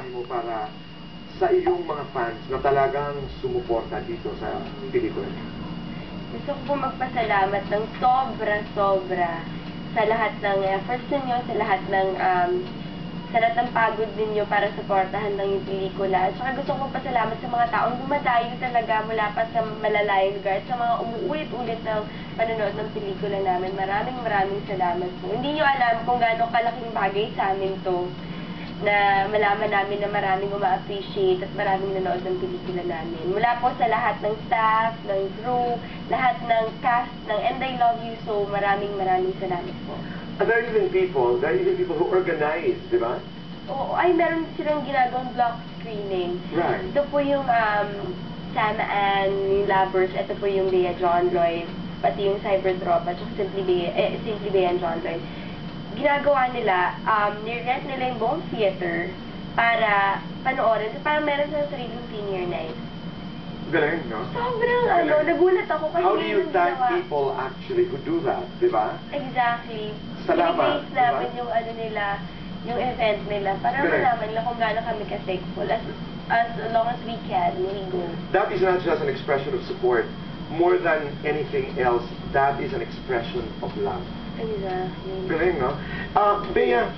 mensahe mo para sa iyong mga fans na talagang sumuporta dito sa pelikula? Gusto ko po magpasalamat ng sobra-sobra sa lahat ng efforts ninyo, sa lahat ng pagod ninyo para suportahan ng yung pelikula. At saka gusto ko pasalamat sa mga taong dumadayo talaga mula pa sa malalayong lugar at sa mga umuulit-ulit ng panonood ng pelikula namin. Maraming salamat po. Hindi nyo alam kung gaano kalaking bagay sa amin to na malaman namin na maraming uma-appreciate at maraming nanood ng pelikula namin. Mula po sa lahat ng staff, ng crew, lahat ng cast ng And I Love You So, maraming salamat po. There are even people who organize, di ba? Oo, ay meron silang ginagawang block screening. Right. Ito po yung Sam Ann, yung Lovers, ito po yung Bea John Lloyd, pati yung Cybertropa, at Simply Bea and John Lloyd. Ginagawa nila, nirent nila yung buong theater para panoorin. So, parang meron silang sariling senior night. Galing, no? Sobrang, nagulat ako kasi how do you thank people actually who do that, di ba? Exactly. Salamat, Pinibase namin yung nila, yung event nila, para malaman nila kung gaano kami ka-thankful. As long as we can, we go. That is not just an expression of support. More than anything else, that is an expression of love. Exactly. Galing, no? Bea,